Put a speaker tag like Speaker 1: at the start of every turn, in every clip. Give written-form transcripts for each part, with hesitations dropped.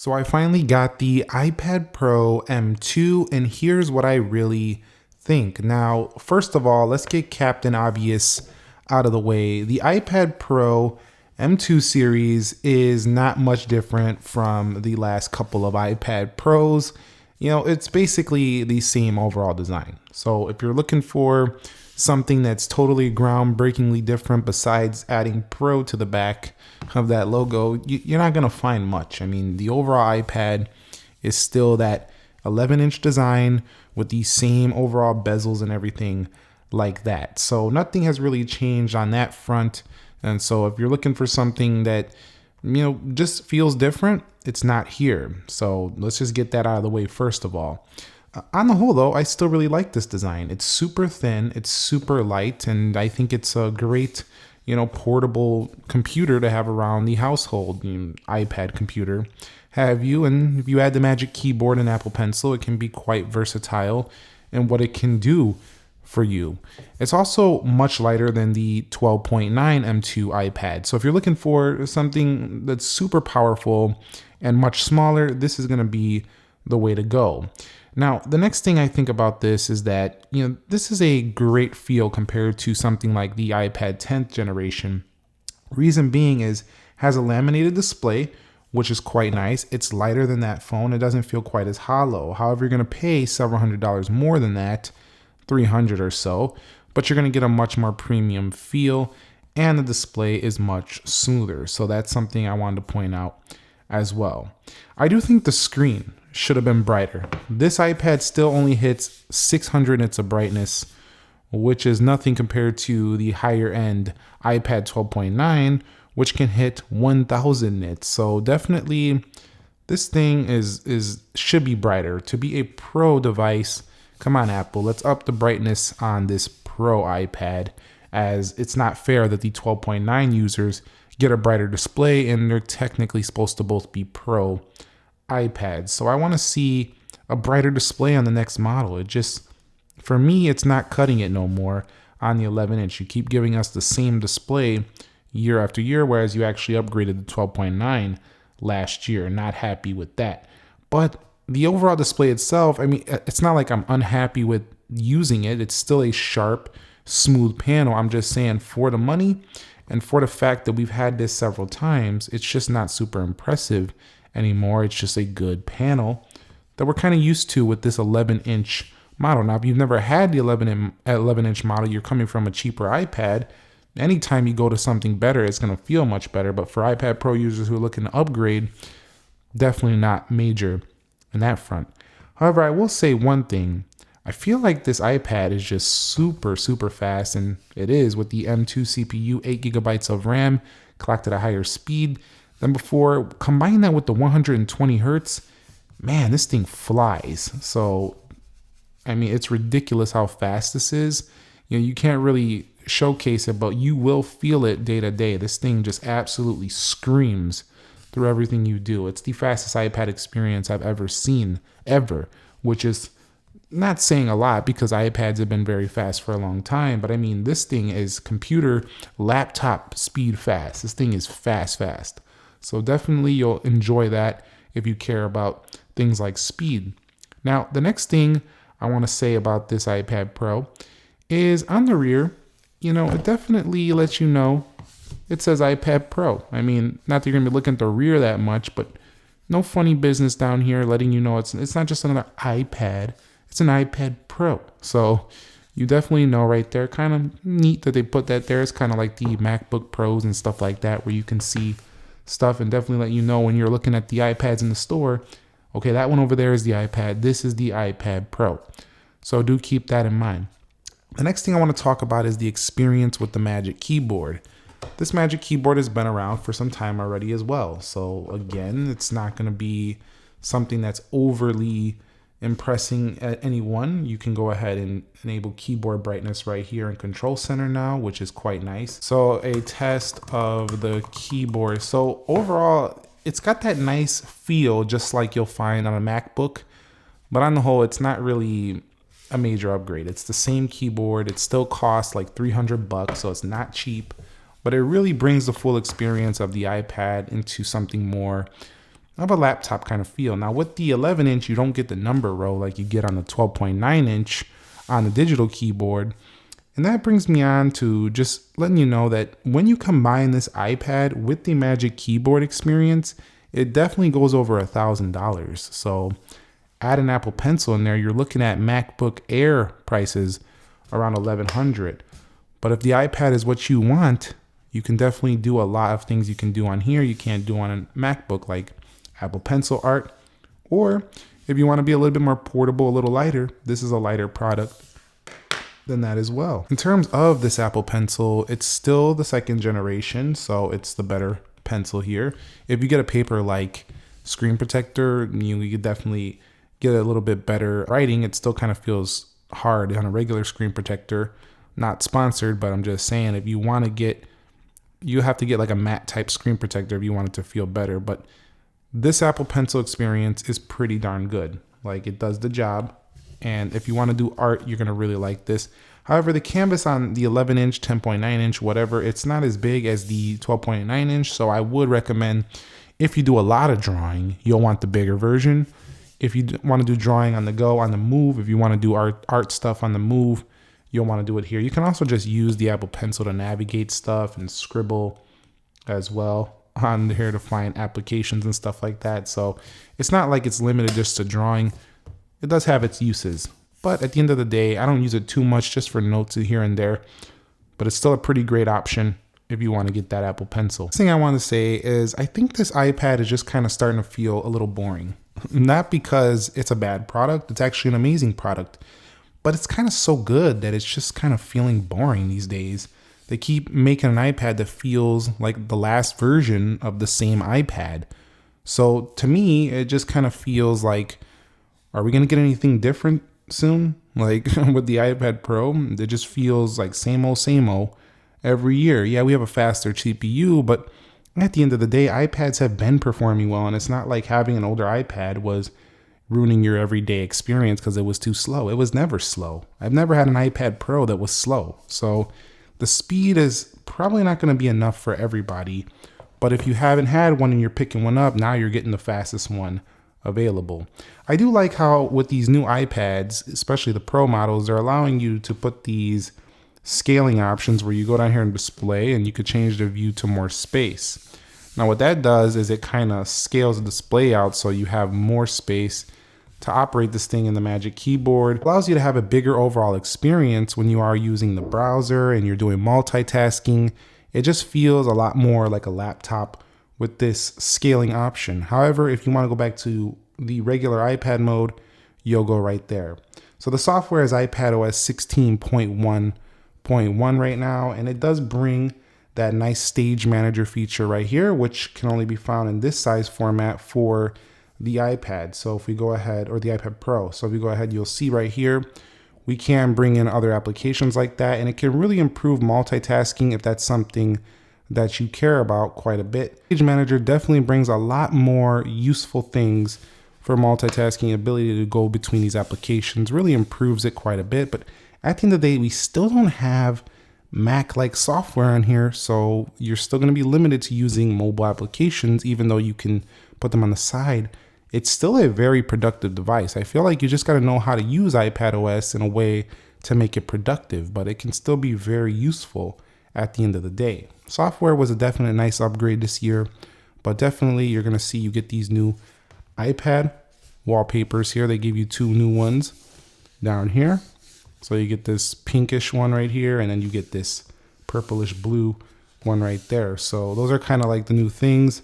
Speaker 1: So I finally got the iPad Pro M2, and here's what I really think. Now, first of all, let's get Captain Obvious out of the way. The iPad Pro M2 series is not much different from the last couple of iPad Pros. You know, it's basically the same overall design. So if you're looking for something that's totally groundbreakingly different besides adding Pro to the back of that logo, you're not going to find much. I mean, the overall iPad is still that 11-inch design with the same overall bezels and everything like that. So nothing has really changed on that front. And so if you're looking for something that, just feels different, it's not here. So let's just get that out of the way first of all. On the whole, though, I still really like this design. It's super thin, it's super light, and I think it's a great, portable computer to have around the household. iPad computer have you, and if you add the Magic Keyboard and Apple Pencil, it can be quite versatile in what it can do for you. It's also much lighter than the 12.9 M2 iPad. So if you're looking for something that's super powerful and much smaller, this is going to be the way to go. Now, the next thing I think about this is that, this is a great feel compared to something like the iPad 10th generation. Reason being is has a laminated display, which is quite nice. It's lighter than that phone. It doesn't feel quite as hollow. However, you're going to pay several $100s more than that, $300 or so, but you're going to get a much more premium feel, and the display is much smoother. So that's something I wanted to point out as well. I do think the screen should have been brighter. This iPad still only hits 600 nits of brightness, which is nothing compared to the higher end iPad 12.9, which can hit 1000 nits. So definitely this thing should be brighter. To be a Pro device, come on Apple, let's up the brightness on this Pro iPad, as it's not fair that the 12.9 users get a brighter display and they're technically supposed to both be Pro iPads. So I want to see a brighter display on the next model. It just, for me, it's not cutting it no more on the 11-inch. You keep giving us the same display year after year, whereas you actually upgraded the 12.9 last year. Not happy with that. But the overall display itself, I mean, it's not like I'm unhappy with using it. It's still a sharp, smooth panel. I'm just saying, for the money and for the fact that we've had this several times, it's just not super impressive anymore. It's just a good panel that we're kind of used to with this 11-inch model. Now, if you've never had the 11-inch model, you're coming from a cheaper iPad. Anytime you go to something better, it's going to feel much better. But for iPad Pro users who are looking to upgrade, definitely not major in that front. However, I will say one thing. I feel like this iPad is just super, super fast, and it is with the M2 CPU, 8 gigabytes of RAM, clocked at a higher speed than before. Combine that with the 120 hertz, man, this thing flies. So, I mean, it's ridiculous how fast this is. You can't really showcase it, but you will feel it day to day. This thing just absolutely screams through everything you do. It's the fastest iPad experience I've ever seen, ever, which is not saying a lot because iPads have been very fast for a long time, but I mean, this thing is computer, laptop speed fast. This thing is fast. So definitely you'll enjoy that if you care about things like speed. Now, the next thing I want to say about this iPad Pro is on the rear, it definitely lets you know it says iPad Pro. I mean, not that you're going to be looking at the rear that much, but no funny business down here letting you know it's not just another iPad. It's an iPad Pro. So you definitely know right there. Kind of neat that they put that there. It's kind of like the MacBook Pros and stuff like that, where you can see stuff and definitely let you know when you're looking at the iPads in the store, okay, that one over there is the iPad. This is the iPad Pro. So do keep that in mind. The next thing I want to talk about is the experience with the Magic Keyboard. This Magic Keyboard has been around for some time already as well. So again, it's not going to be something that's overly impressing at anyone. You can go ahead and enable keyboard brightness right here in Control Center now, which is quite nice. So a test of the keyboard. So overall, it's got that nice feel just like you'll find on a MacBook, but on the whole, it's not really a major upgrade. It's the same keyboard. It still costs like $300, so it's not cheap, but it really brings the full experience of the iPad into something more of a laptop kind of feel. Now with the 11 inch, you don't get the number row like you get on the 12.9 inch on the digital keyboard. And that brings me on to just letting you know that when you combine this iPad with the Magic Keyboard experience, it definitely goes over $1,000. So add an Apple Pencil in there, you're looking at MacBook Air prices around $1,100. But if the iPad is what you want, you can definitely do a lot of things you can do on here you can't do on a MacBook, like Apple Pencil art. Or if you want to be a little bit more portable, a little lighter, this is a lighter product than that as well. In terms of this Apple Pencil, it's still the second generation, so it's the better pencil here. If you get a paper like screen protector, you could definitely get a little bit better writing. It still kind of feels hard on a regular screen protector. Not sponsored, but I'm just saying if you want to get, you have to get like a matte type screen protector if you want it to feel better. But this Apple Pencil experience is pretty darn good. Like, it does the job. And if you want to do art, you're going to really like this. However, the canvas on the 11 inch, 10.9 inch, whatever, it's not as big as the 12.9 inch. So I would recommend, if you do a lot of drawing, you'll want the bigger version. If you want to do drawing on the go, on the move, if you want to do art stuff on the move, you'll want to do it here. You can also just use the Apple Pencil to navigate stuff and scribble as well on here to find applications and stuff like that. So it's not like it's limited just to drawing. It does have its uses, but at the end of the day, I don't use it too much, just for notes here and there, but it's still a pretty great option if you want to get that Apple Pencil. Next thing I want to say is I think this iPad is just kind of starting to feel a little boring. Not because it's a bad product, it's actually an amazing product, but it's kind of so good that it's just kind of feeling boring these days. They keep making an iPad that feels like the last version of the same iPad. So to me, it just kind of feels like, are we going to get anything different soon? Like with the iPad Pro, it just feels like same old every year. Yeah, we have a faster CPU, but at the end of the day, iPads have been performing well, and it's not like having an older iPad was ruining your everyday experience because it was too slow. It was never slow. I've never had an iPad Pro that was slow. So the speed is probably not going to be enough for everybody. But if you haven't had one and you're picking one up, now you're getting the fastest one available. I do like how with these new iPads, especially the Pro models, they're allowing you to put these scaling options where you go down here and display and you could change the view to more space. Now what that does is it kind of scales the display out so you have more space to operate this thing in the Magic Keyboard. It allows you to have a bigger overall experience when you are using the browser and you're doing multitasking. It just feels a lot more like a laptop with this scaling option. However, if you want to go back to the regular iPad mode, you'll go right there. So the software is iPadOS 16.1.1 right now, and it does bring that nice stage manager feature right here, which can only be found in this size format for the iPad. So if we go ahead, or the iPad Pro, so if we go ahead, you'll see right here, we can bring in other applications like that, and it can really improve multitasking if that's something that you care about quite a bit. Stage Manager definitely brings a lot more useful things for multitasking. Ability to go between these applications really improves it quite a bit, but at the end of the day, we still don't have Mac-like software on here, so you're still going to be limited to using mobile applications, even though you can put them on the side. It's still a very productive device. I feel like you just got to know how to use iPadOS in a way to make it productive, but it can still be very useful at the end of the day. Software was a definite nice upgrade this year, but definitely you're going to see you get these new iPad wallpapers here. They give you two new ones down here. So you get this pinkish one right here, and then you get this purplish blue one right there. So those are kind of like the new things.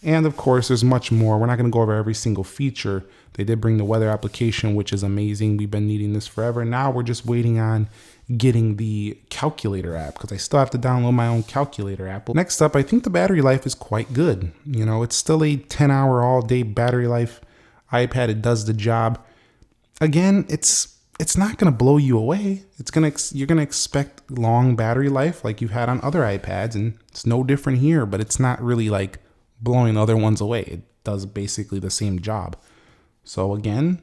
Speaker 1: And of course, there's much more. We're not going to go over every single feature. They did bring the weather application, which is amazing. We've been needing this forever. Now we're just waiting on getting the calculator app, because I still have to download my own calculator app. Next up, I think the battery life is quite good. You know, it's still a 10-hour all-day battery life iPad. It does the job. Again, it's not going to blow you away. You're going to expect long battery life like you've had on other iPads, and it's no different here, but it's not really like blowing other ones away. It does basically the same job. So again,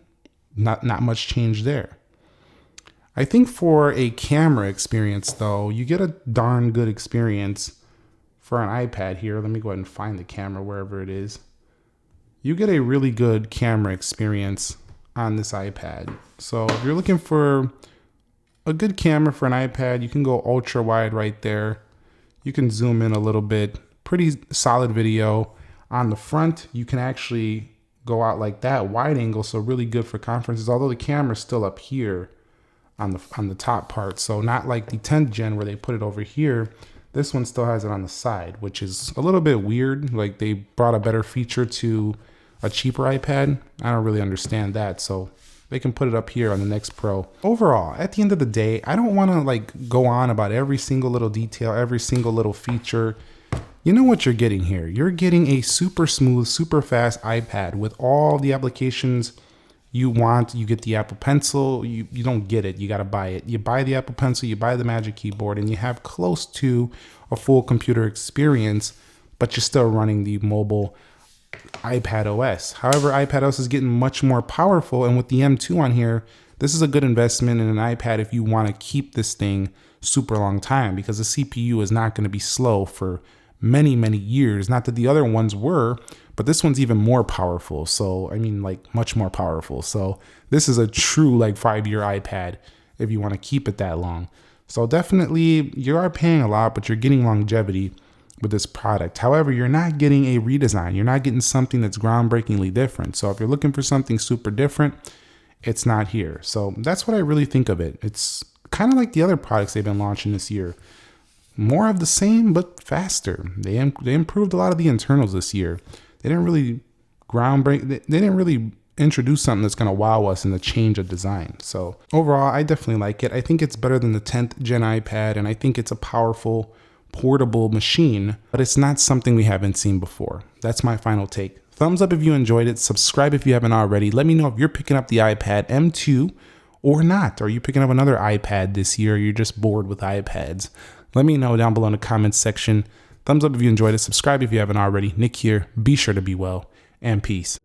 Speaker 1: not much change there. I think for a camera experience though, you get a darn good experience for an iPad here. Let me go ahead and find the camera wherever it is. you get a really good camera experience on this iPad. So if you're looking for a good camera for an iPad, you can go ultra wide right there. You can zoom in a little bit, pretty solid video. On the front, you can actually go out like that, wide angle, so really good for conferences, although the camera's still up here on the top part. So not like the 10th gen where they put it over here. This one still has it on the side, which is a little bit weird. Like they brought a better feature to a cheaper iPad. I don't really understand that. So they can put it up here on the next Pro. Overall, at the end of the day, I don't want to like go on about every single little detail, every single little feature. You know what you're getting here. You're getting a super smooth, super fast iPad with all the applications you want. You get the Apple Pencil. You don't get it. You got to buy it. You buy the Apple Pencil, you buy the Magic Keyboard, and you have close to a full computer experience, but you're still running the mobile iPad OS. However, iPad OS is getting much more powerful, and with the M2 on here, this is a good investment in an iPad if you want to keep this thing super long time, because the CPU is not going to be slow for many years. Not that the other ones were, but this one's even more powerful. So I mean, like much more powerful. So this is a true like 5-year iPad if you want to keep it that long. So definitely you are paying a lot, but you're getting longevity with this product. However, you're not getting a redesign. You're not getting something that's groundbreakingly different. So if you're looking for something super different, it's not here. So that's what I really think of it. It's kind of like the other products they've been launching this year. More of the same, but faster. They improved a lot of the internals this year. They didn't really they didn't really introduce something that's going to wow us in the change of design. So overall, I definitely like it. I think it's better than the 10th gen iPad, and I think it's a powerful, portable machine, but it's not something we haven't seen before. That's my final take. Thumbs up if you enjoyed it. Subscribe if you haven't already. Let me know if you're picking up the iPad M2 or not. Are you picking up another iPad this year? Or you're just bored with iPads? Let me know down below in the comments section. Thumbs up if you enjoyed it. Subscribe if you haven't already. Nick here. Be sure to be well, and peace.